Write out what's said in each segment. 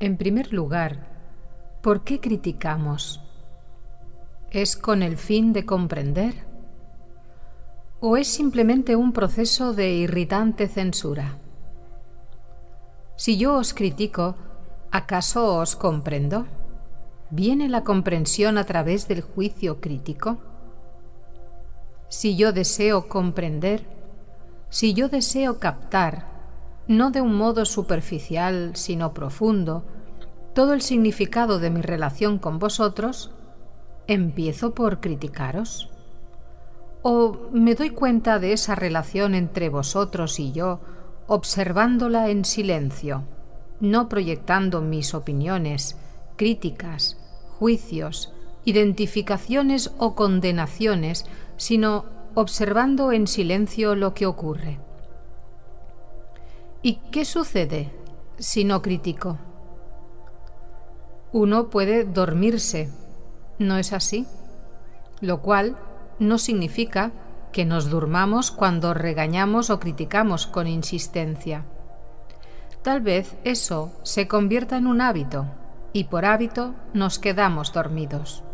En primer lugar, ¿por qué criticamos? ¿Es con el fin de comprender? ¿O es simplemente un proceso de irritante censura? Si yo os critico, ¿acaso os comprendo? ¿Viene la comprensión a través del juicio crítico? Si yo deseo comprender, si yo deseo captar, no de un modo superficial, sino profundo, todo el significado de mi relación con vosotros, ¿empiezo por criticaros? ¿O me doy cuenta de esa relación entre vosotros y yo, observándola en silencio, no proyectando mis opiniones, críticas, juicios, identificaciones o condenaciones, sino observando en silencio lo que ocurre? ¿Y qué sucede si no critico? Uno puede dormirse, ¿no es así? Lo cual no significa que nos durmamos cuando regañamos o criticamos con insistencia. Tal vez eso se convierta en un hábito y por hábito nos quedamos dormidos.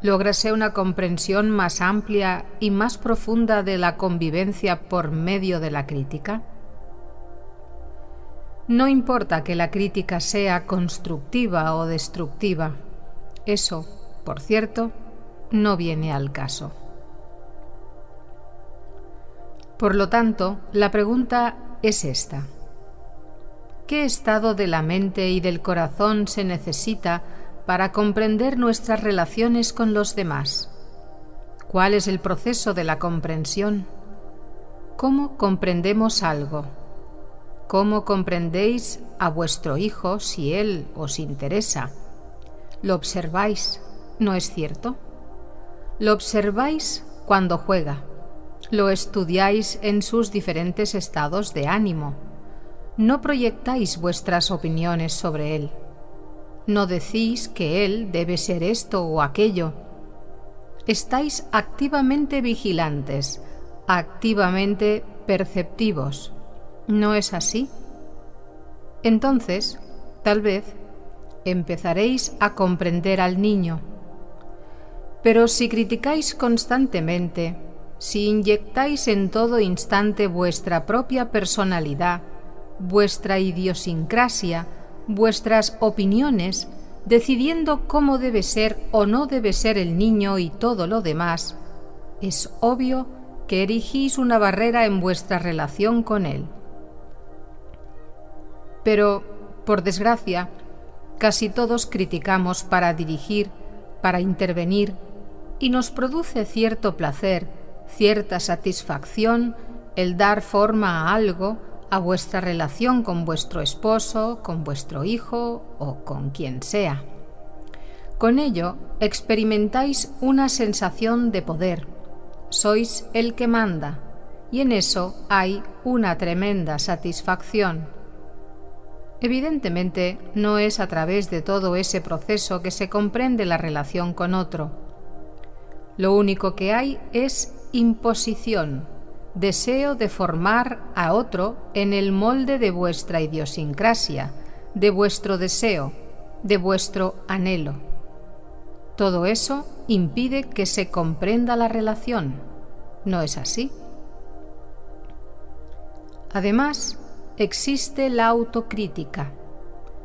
¿Lógrase una comprensión más amplia y más profunda de la convivencia por medio de la crítica? No importa que la crítica sea constructiva o destructiva. Eso, por cierto, no viene al caso. Por lo tanto, la pregunta es esta: ¿qué estado de la mente y del corazón se necesita para comprender nuestras relaciones con los demás? ¿Cuál es el proceso de la comprensión? ¿Cómo comprendemos algo? ¿Cómo comprendéis a vuestro hijo si él os interesa? Lo observáis, ¿no es cierto? Lo observáis cuando juega. Lo estudiáis en sus diferentes estados de ánimo. No proyectáis vuestras opiniones sobre él. No decís que él debe ser esto o aquello. Estáis activamente vigilantes, activamente perceptivos. ¿No es así? Entonces, tal vez, empezaréis a comprender al niño. Pero si criticáis constantemente, si inyectáis en todo instante vuestra propia personalidad, vuestra idiosincrasia, vuestras opiniones, decidiendo cómo debe ser o no debe ser el niño y todo lo demás, es obvio que erigís una barrera en vuestra relación con él. Pero, por desgracia, casi todos criticamos para dirigir, para intervenir, y nos produce cierto placer, cierta satisfacción el dar forma a algo, a vuestra relación con vuestro esposo, con vuestro hijo o con quien sea. Con ello experimentáis una sensación de poder. Sois el que manda, y en eso hay una tremenda satisfacción. Evidentemente, no es a través de todo ese proceso que se comprende la relación con otro. Lo único que hay es imposición, deseo de formar a otro en el molde de vuestra idiosincrasia, de vuestro deseo, de vuestro anhelo. Todo eso impide que se comprenda la relación, ¿no es así? Además, existe la autocrítica,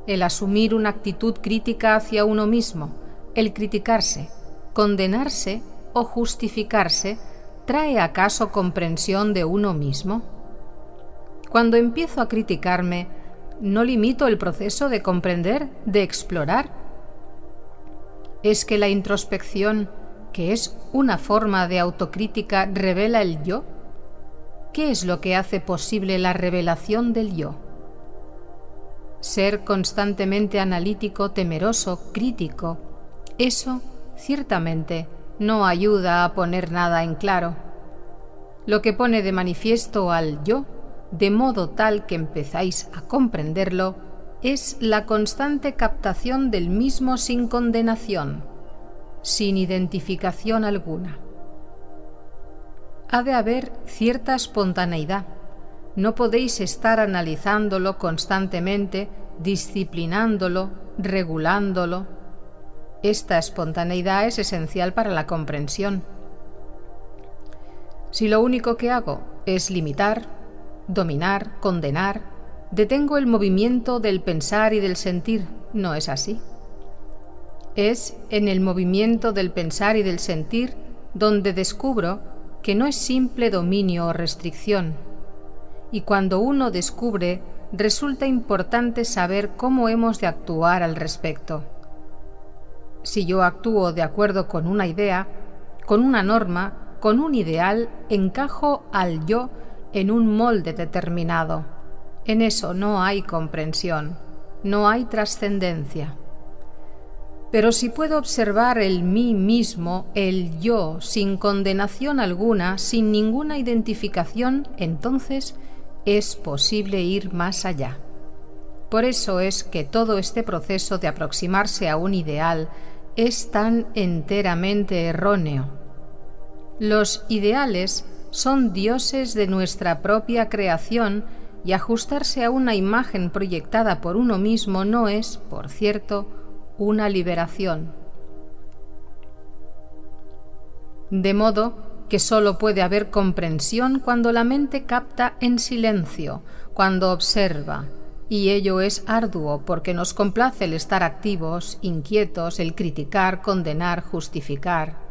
el asumir una actitud crítica hacia uno mismo, el criticarse, condenarse o justificarse. ¿Trae acaso comprensión de uno mismo? Cuando empiezo a criticarme, ¿no limito el proceso de comprender, de explorar? ¿Es que la introspección, que es una forma de autocrítica, revela el yo? ¿Qué es lo que hace posible la revelación del yo? Ser constantemente analítico, temeroso, crítico, eso, ciertamente, no ayuda a poner nada en claro. Lo que pone de manifiesto al yo, de modo tal que empezáis a comprenderlo, es la constante captación del mismo sin condenación, sin identificación alguna. Ha de haber cierta espontaneidad, no podéis estar analizándolo constantemente, disciplinándolo, regulándolo. Esta espontaneidad es esencial para la comprensión. Si lo único que hago es limitar, dominar, condenar, detengo el movimiento del pensar y del sentir. No es así. Es en el movimiento del pensar y del sentir donde descubro que no es simple dominio o restricción. Y cuando uno descubre, resulta importante saber cómo hemos de actuar al respecto. Si yo actúo de acuerdo con una idea, con una norma, con un ideal, encajo al yo en un molde determinado. En eso no hay comprensión, no hay trascendencia. Pero si puedo observar el mí mismo, el yo, sin condenación alguna, sin ninguna identificación, entonces es posible ir más allá. Por eso es que todo este proceso de aproximarse a un ideal es tan enteramente erróneo. Los ideales son dioses de nuestra propia creación y ajustarse a una imagen proyectada por uno mismo no es, por cierto, una liberación. De modo que solo puede haber comprensión cuando la mente capta en silencio, cuando observa, y ello es arduo porque nos complace el estar activos, inquietos, el criticar, condenar, justificar.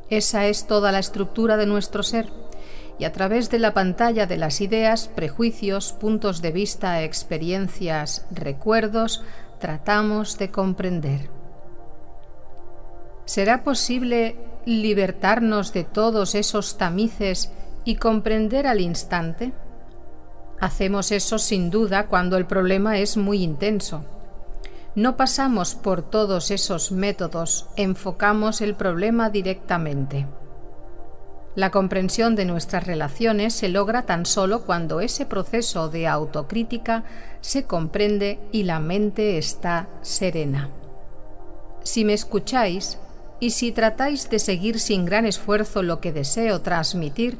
Esa es toda la estructura de nuestro ser, y a través de la pantalla de las ideas, prejuicios, puntos de vista, experiencias, recuerdos, tratamos de comprender. ¿Será posible libertarnos de todos esos tamices y comprender al instante? Hacemos eso sin duda cuando el problema es muy intenso. No pasamos por todos esos métodos, enfocamos el problema directamente. La comprensión de nuestras relaciones se logra tan solo cuando ese proceso de autocrítica se comprende y la mente está serena. Si me escucháis y si tratáis de seguir sin gran esfuerzo lo que deseo transmitir,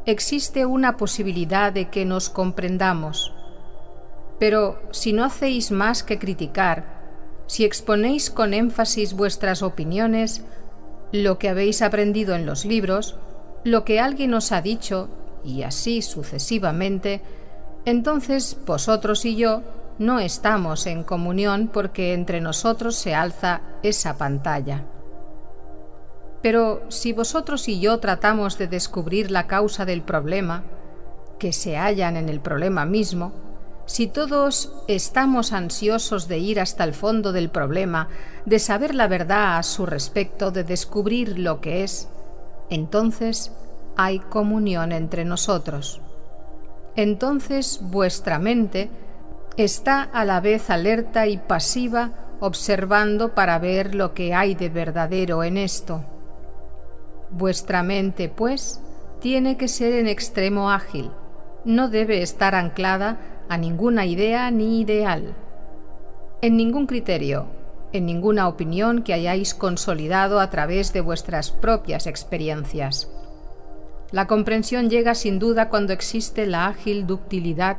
existe una posibilidad de que nos comprendamos. Pero si no hacéis más que criticar, si exponéis con énfasis vuestras opiniones, lo que habéis aprendido en los libros, lo que alguien os ha dicho, y así sucesivamente, entonces vosotros y yo no estamos en comunión porque entre nosotros se alza esa pantalla. Pero si vosotros y yo tratamos de descubrir la causa del problema, que se hallan en el problema mismo, si todos estamos ansiosos de ir hasta el fondo del problema, de saber la verdad a su respecto, de descubrir lo que es, entonces hay comunión entre nosotros. Entonces vuestra mente está a la vez alerta y pasiva, observando para ver lo que hay de verdadero en esto. Vuestra mente, pues, tiene que ser en extremo ágil, no debe estar anclada a ninguna idea ni ideal, en ningún criterio, en ninguna opinión que hayáis consolidado a través de vuestras propias experiencias. La comprensión llega sin duda cuando existe la ágil ductilidad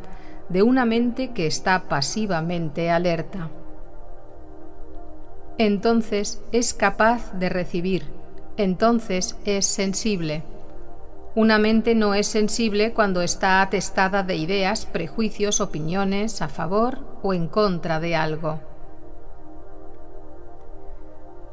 de una mente que está pasivamente alerta. Entonces es capaz de recibir, entonces es sensible. Una mente no es sensible cuando está atestada de ideas, prejuicios, opiniones a favor o en contra de algo.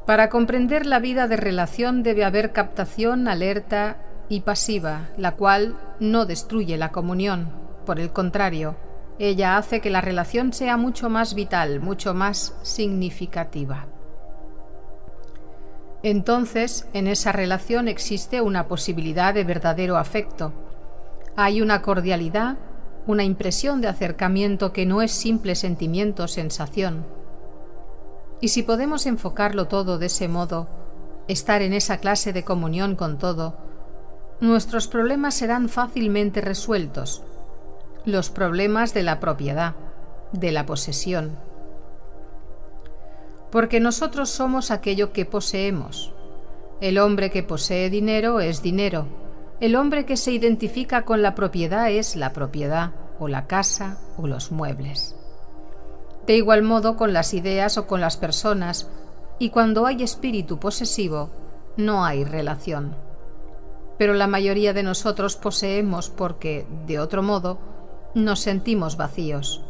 Para comprender la vida de relación debe haber captación alerta y pasiva, la cual no destruye la comunión. Por el contrario, ella hace que la relación sea mucho más vital, mucho más significativa. Entonces, en esa relación existe una posibilidad de verdadero afecto. Hay una cordialidad, una impresión de acercamiento que no es simple sentimiento o sensación. Y si podemos enfocarlo todo de ese modo, estar en esa clase de comunión con todo, nuestros problemas serán fácilmente resueltos. Los problemas de la propiedad, de la posesión. Porque nosotros somos aquello que poseemos. El hombre que posee dinero es dinero. El hombre que se identifica con la propiedad es la propiedad, o la casa, o los muebles. De igual modo con las ideas o con las personas, y cuando hay espíritu posesivo, no hay relación. Pero la mayoría de nosotros poseemos porque, de otro modo, nos sentimos vacíos.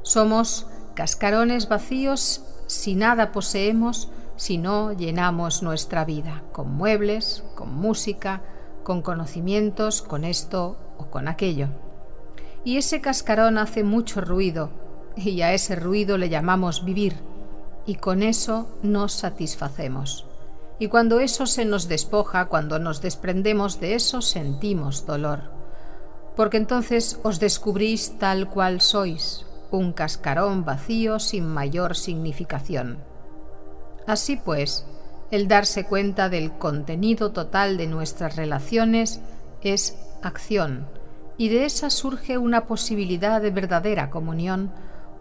Somos cascarones vacíos si nada poseemos, si no llenamos nuestra vida con muebles, con música, con conocimientos, con esto o con aquello. Y ese cascarón hace mucho ruido, y a ese ruido le llamamos vivir, y con eso nos satisfacemos. Y cuando eso se nos despoja, cuando nos desprendemos de eso, sentimos dolor. Porque entonces os descubrís tal cual sois, un cascarón vacío sin mayor significación. Así pues, el darse cuenta del contenido total de nuestras relaciones es acción, y de esa surge una posibilidad de verdadera comunión,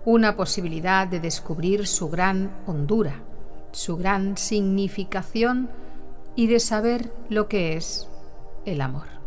una posibilidad de descubrir su gran hondura, su gran significación y de saber lo que es el amor.